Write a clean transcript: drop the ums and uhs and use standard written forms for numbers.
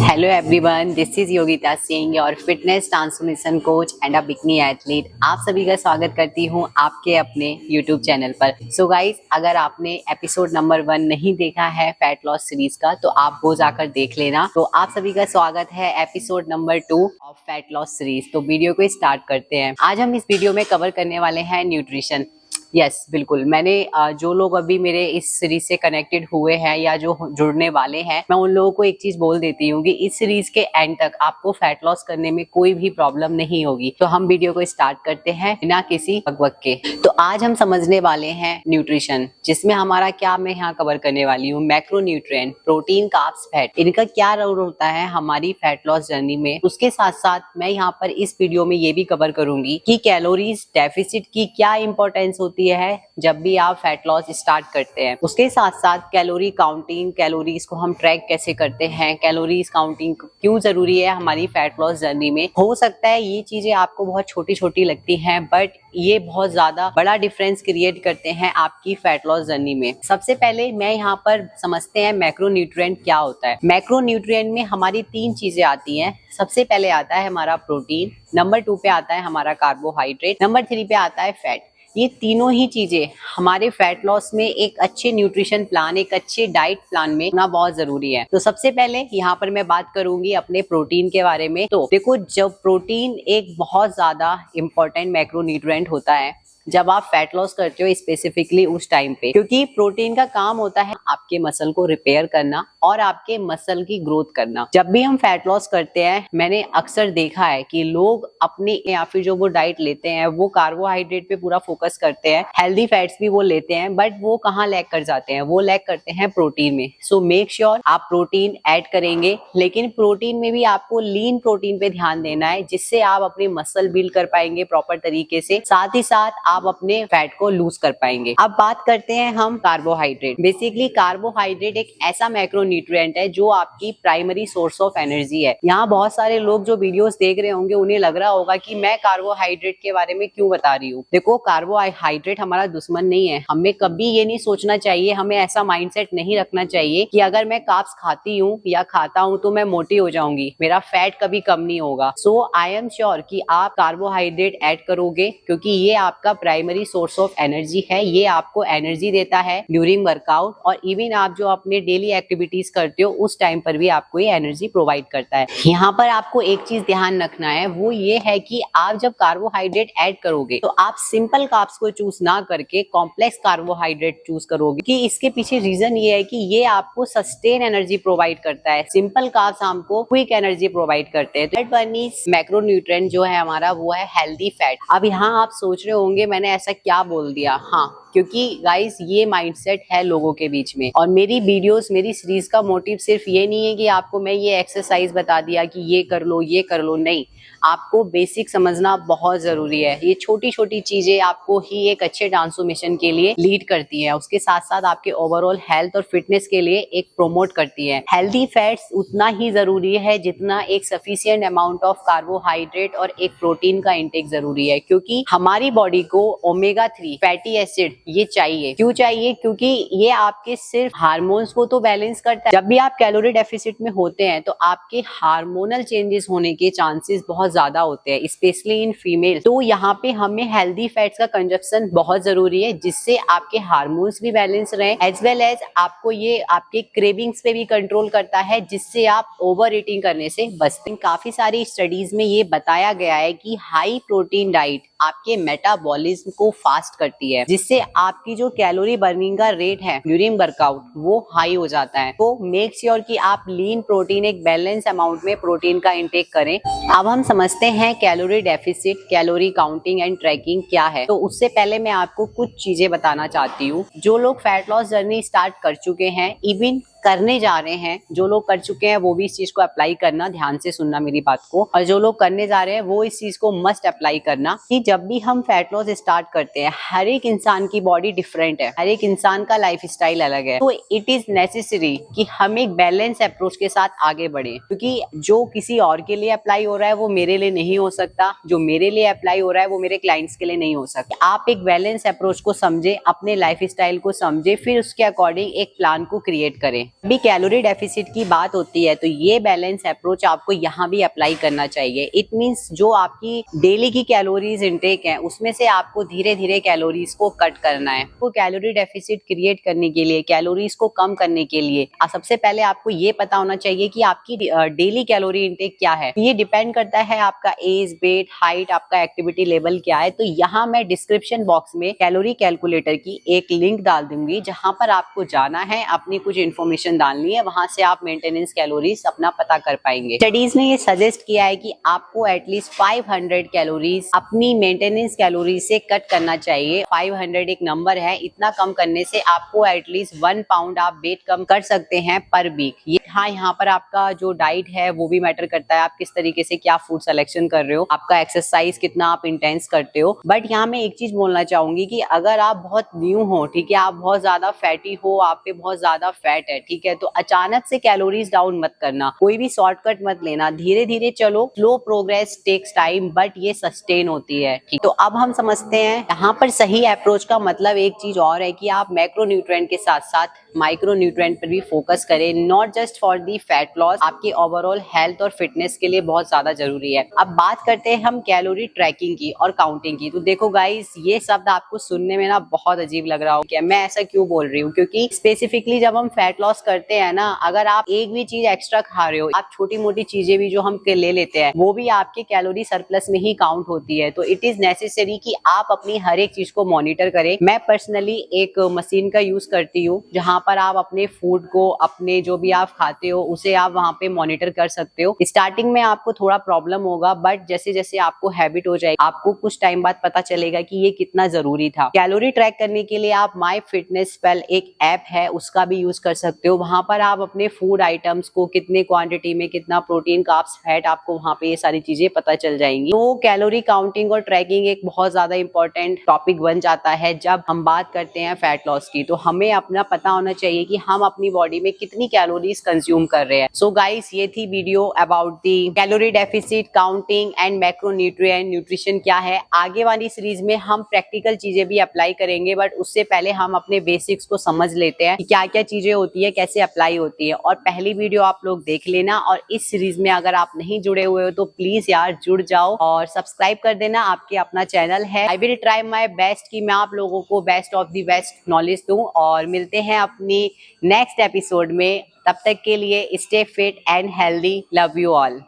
Hello everyone, this is Yogita Singh, your fitness transformation coach and a bikini athlete. आप सभी का स्वागत करती हूं आपके अपने यूट्यूब चैनल पर। सो गाइस, अगर आपने एपिसोड नंबर 1 नहीं देखा है फैट लॉस सीरीज का तो आप वो जाकर देख लेना। तो आप सभी का स्वागत है episode number 2 of fat loss series. तो वीडियो को स्टार्ट करते हैं। आज हम इस वीडियो में कवर करने वाले हैं न्यूट्रिशन। यस, बिल्कुल। मैंने जो लोग अभी मेरे इस सीरीज से कनेक्टेड हुए हैं या जो जुड़ने वाले हैं, मैं उन लोगों को एक चीज बोल देती हूँ कि इस सीरीज के एंड तक आपको फैट लॉस करने में कोई भी प्रॉब्लम नहीं होगी। तो हम वीडियो को स्टार्ट करते हैं बिना किसी बकबक के। तो आज हम समझने वाले हैं न्यूट्रिशन, जिसमें हमारा क्या मैं यहाँ कवर करने वाली हूँ, मैक्रोन्यूट्रिएंट, प्रोटीन, कार्ब्स, फैट, इनका क्या रोल होता है हमारी फैट लॉस जर्नी में। उसके साथ साथ मैं यहाँ पर इस वीडियो में ये भी कवर करूंगी कि कैलोरीज डेफिसिट की क्या इंपॉर्टेंस होती है जब भी आप फैट लॉस स्टार्ट करते हैं। उसके साथ साथ कैलोरी काउंटिंग, कैलोरीज को हम ट्रैक कैसे करते हैं, कैलोरीज काउंटिंग क्यों जरूरी है हमारी फैट लॉस जर्नी में। हो सकता है ये चीजें आपको बहुत छोटी छोटी लगती हैं, बट ये बहुत ज्यादा बड़ा डिफरेंस क्रिएट करते हैं आपकी फैट लॉस जर्नी में। सबसे पहले मैं यहाँ पर समझते हैं मैक्रोन्यूट्रिएंट क्या होता है। मैक्रोन्यूट्रिएंट में हमारी 3 चीजें आती हैं। सबसे पहले आता है हमारा प्रोटीन, नंबर 2 पे आता है हमारा कार्बोहाइड्रेट, नंबर 3 पे आता है फैट। ये तीनों ही चीजें हमारे फैट लॉस में एक अच्छे न्यूट्रिशन प्लान, एक अच्छे डाइट प्लान में होना बहुत जरूरी है। तो सबसे पहले यहाँ पर मैं बात करूंगी अपने प्रोटीन के बारे में। तो देखो, जब प्रोटीन एक बहुत ज्यादा इंपॉर्टेंट मैक्रोन्यूट्रिएंट होता है जब आप फैट लॉस करते हो, स्पेसिफिकली उस टाइम पे, क्योंकि प्रोटीन का काम होता है आपके मसल को रिपेयर करना और आपके मसल की ग्रोथ करना। जब भी हम फैट लॉस करते हैं, मैंने अक्सर देखा है कि लोग अपने या फिर जो वो डाइट लेते हैं वो कार्बोहाइड्रेट पे पूरा फोकस करते हैं, हेल्दी फैट्स भी वो लेते हैं, बट वो कहाँ लैग कर जाते हैं, वो लैग करते हैं प्रोटीन में। सो मेक श्योर आप प्रोटीन ऐड करेंगे, लेकिन प्रोटीन में भी आपको लीन प्रोटीन पे ध्यान देना है, जिससे आप अपने मसल बिल्ड कर पाएंगे प्रॉपर तरीके से, साथ ही साथ आप अपने फैट को लूज कर पाएंगे। अब बात करते हैं हम कार्बोहाइड्रेट। बेसिकली कार्बोहाइड्रेट एक ऐसा मैक्रोन्यूट्रिएंट है जो आपकी प्राइमरी सोर्स ऑफ एनर्जी है। यहाँ बहुत सारे लोग जो वीडियोस देख रहे होंगे उन्हें लग रहा होगा कि मैं कार्बोहाइड्रेट के बारे में क्यों बता रही हूँ। देखो, कार्बोहाइड्रेट हमारा दुश्मन नहीं है। हमें कभी ये नहीं सोचना चाहिए, हमें ऐसा माइंडसेट नहीं रखना चाहिए कि अगर मैं कार्ब्स खाती हूँ या खाता हूँ तो मैं मोटी हो जाऊंगी, मेरा फैट कभी कम नहीं होगा। सो आई एम श्योर कि आप कार्बोहाइड्रेट ऐड करोगे, क्योंकि ये आपका प्राइमरी सोर्स ऑफ एनर्जी है। ये आपको एनर्जी देता है ड्यूरिंग वर्कआउट, और इवन आप जो अपने डेली एक्टिविटीज करते हो उस टाइम पर भी आपको ये एनर्जी प्रोवाइड करता है। यहाँ पर आपको एक चीज ध्यान रखना है, वो ये है कि आप जब कार्बोहाइड्रेट ऐड करोगे तो आप सिंपल कार्ब्स को चूज ना करके कॉम्प्लेक्स कार्बोहाइड्रेट चूज करोगे, कि इसके पीछे रीजन ये है कि ये आपको सस्टेन एनर्जी प्रोवाइड करता है। सिंपल कार्ब्स हमको क्विक एनर्जी प्रोवाइड करते हैं। फैट बर्निंग मैक्रोन्यूट्रिएंट जो है हमारा, वो है हेल्दी फैट। अब यहाँ आप सोच रहे होंगे मैंने ऐसा क्या बोल दिया। हाँ, क्योंकि गाइस ये माइंडसेट है लोगों के बीच में, और मेरी वीडियोस, मेरी सीरीज का मोटिव सिर्फ ये नहीं है कि आपको मैं ये एक्सरसाइज बता दिया कि ये कर लो ये कर लो। नहीं, आपको बेसिक समझना बहुत जरूरी है। ये छोटी छोटी चीजें आपको ही एक अच्छे ट्रांसफॉर्मेशन के लिए लीड करती है, उसके साथ साथ आपके ओवरऑल हेल्थ और फिटनेस के लिए एक प्रोमोट करती है। हेल्दी फैट्स उतना ही जरूरी है जितना एक सफिशिएंट अमाउंट ऑफ कार्बोहाइड्रेट और एक प्रोटीन का इंटेक जरूरी है, क्योंकि हमारी बॉडी को ओमेगा 3 फैटी एसिड ये चाहिए। क्यों चाहिए? क्योंकि ये आपके सिर्फ हार्मोन्स को तो बैलेंस करता है। जब भी आप कैलोरी डेफिसिट में होते हैं तो आपके हार्मोनल चेंजेस होने के चांसेस बहुत ज्यादा होते हैं, स्पेशली इन फीमेल। तो यहाँ पे हमें हेल्दी फैट्स का कंजप्शन बहुत जरूरी है, जिससे आपके हार्मोन्स भी बैलेंस रहे, एज वेल एज आपको ये आपके क्रेविंग्स पे भी कंट्रोल करता है, जिससे आप ओवर ईटिंग करने से बचते हैं। काफी सारी स्टडीज में ये बताया गया है कि हाई प्रोटीन डाइट आपके मेटाबॉलिज्म को फास्ट करती है, जिससे आपकी जो कैलोरी बर्निंग का रेट है ड्यूरिंग वर्कआउट वो हाई हो जाता है। तो मेक श्योर कि आप लीन प्रोटीन, एक बैलेंस अमाउंट में प्रोटीन का इंटेक करें। अब हम समझते हैं calorie deficit, calorie counting and tracking क्या है। तो उससे पहले मैं आपको कुछ चीजें बताना चाहती हूँ। जो लोग फैट लॉस जर्नी स्टार्ट कर चुके हैं, इवन करने जा रहे हैं, जो लोग कर चुके हैं वो भी इस चीज को अप्लाई करना, ध्यान से सुनना मेरी बात को, और जो लोग करने जा रहे हैं वो इस चीज को मस्ट अप्लाई करना कि जब भी हम फैट लॉस स्टार्ट करते हैं, हर एक इंसान की बॉडी डिफरेंट है, हर एक इंसान का लाइफ स्टाइल अलग है। तो इट इज नेसेसरी कि हम एक बैलेंस अप्रोच के साथ आगे बढ़े, क्योंकि जो किसी और के लिए अप्लाई हो रहा है वो मेरे लिए नहीं हो सकता, जो मेरे लिए अप्लाई हो रहा है वो मेरे क्लाइंट्स के लिए नहीं हो सकता। आप एक बैलेंस अप्रोच को समझे, अपने लाइफ स्टाइल को समझे, फिर उसके अकॉर्डिंग एक प्लान को क्रिएट करें। अभी कैलोरी डेफिसिट की बात होती है तो ये बैलेंस अप्रोच आपको यहाँ भी अप्लाई करना चाहिए। इट मीन्स जो आपकी डेली की कैलोरीज इंटेक है उसमें से आपको धीरे धीरे कैलोरीज को कट करना है। तो कैलोरी डेफिसिट क्रिएट करने के लिए, कैलोरीज को कम करने के लिए सबसे पहले आपको ये पता होना चाहिए कि आपकी डेली कैलोरी इंटेक क्या है। ये डिपेंड करता है आपका एज, वेट, हाइट, आपका एक्टिविटी लेवल क्या है। तो यहाँ मैं डिस्क्रिप्शन बॉक्स में कैलोरी कैलकुलेटर की एक लिंक डाल दूंगी जहां पर आपको जाना है, अपनी कुछ इन्फॉर्मेशन डालनी है, वहां से आप मेंटेनेंस कैलोरीज अपना पता कर पाएंगे। स्टडीज ने ये सजेस्ट किया है कि आपको एटलीस्ट 500 कैलोरीज अपनी मेंटेनेंस कैलोरीज से कट करना चाहिए। 500 एक नंबर है, इतना कम करने से आपको एटलीस्ट 1 पाउंड आप वेट कम कर सकते हैं पर वीक। ये हाँ, यहाँ पर आपका जो डाइट है वो भी मैटर करता है, आप किस तरीके से क्या फूड सिलेक्शन कर रहे हो, आपका एक्सरसाइज कितना आप इंटेंस करते हो। बट यहाँ मैं एक चीज बोलना चाहूंगी कि अगर आप बहुत न्यू हो, ठीक है, आप बहुत ज्यादा फैटी हो, आप पे बहुत ज्यादा फैट है, ठीक है, तो अचानक से कैलोरीज डाउन मत करना, कोई भी शॉर्टकट मत लेना, धीरे धीरे चलो। Slow progress takes time but ये सस्टेन होती है, ठीक। तो अब हम समझते हैं यहाँ पर सही अप्रोच का मतलब एक चीज और है कि आप मैक्रो न्यूट्रिएंट के साथ साथ माइक्रो न्यूट्रिएंट पर भी फोकस करें, not just for the fat loss, आपकी ओवरऑल हेल्थ और फिटनेस के लिए बहुत ज्यादा जरूरी है। अब बात करते हैं हम कैलोरी ट्रैकिंग की और काउंटिंग की। तो देखो गाइस, ये शब्द आपको सुनने में ना बहुत अजीब लग रहा हो क्या, मैं ऐसा क्यों बोल रही हूँ, क्योंकि स्पेसिफिकली जब हम फैट लॉस करते हैं ना, अगर आप एक भी चीज एक्स्ट्रा खा रहे हो, आप छोटी मोटी चीजें भी जो हम ले लेते हैं वो भी आपके कैलोरी सरप्लस में ही काउंट होती है। तो इट इज नेसेसरी कि आप अपनी हर एक चीज को मॉनिटर करें। मैं पर्सनली एक मशीन का यूज करती हूँ जहां पर आप अपने फूड को, अपने जो भी आप खाते हो उसे आप वहां पे मॉनिटर कर सकते हो। स्टार्टिंग में आपको थोड़ा प्रॉब्लम होगा बट जैसे जैसे आपको हैबिट हो जाएगी, आपको कुछ टाइम बाद पता चलेगा कि ये कितना जरूरी था। कैलोरी ट्रैक करने के लिए आप माई फिटनेस पल एक ऐप है उसका भी यूज कर सकते हो। वहां पर आप अपने फूड आइटम्स को कितने क्वांटिटी में, कितना प्रोटीन, कार्ब्स, फैट, आपको वहां पे ये सारी चीजें पता चल जाएंगी। तो कैलोरी काउंटिंग और ट्रैकिंग एक बहुत ज्यादा इंपॉर्टेंट टॉपिक बन जाता है जब हम बात करते हैं फैट लॉस की। तो हमें अपना पता होना चाहिए कि हम अपनी बॉडी में कितनी कैलोरीज कंज्यूम कर रहे हैं। सो गाइस, ये थी video about the calorie deficit, counting and macronutrient nutrition क्या है। आगे वाली सीरीज में हम प्रैक्टिकल चीजें भी अप्लाई करेंगे बट उससे पहले हम अपने बेसिक्स को समझ लेते हैं कि क्या क्या चीजें होती है, कैसे अप्लाई होती है। और पहली वीडियो आप लोग देख लेना, और इस सीरीज में अगर आप नहीं जुड़े हुए हो तो प्लीज यार जुड़ जाओ और सब्सक्राइब कर देना। आपके अपना चैनल है। I will try my best कि मैं आप लोगों को best of the best knowledge दूं। और मिलते हैं अपनी नेक्स्ट एपिसोड में, तब तक के लिए stay fit and healthy. Love you all.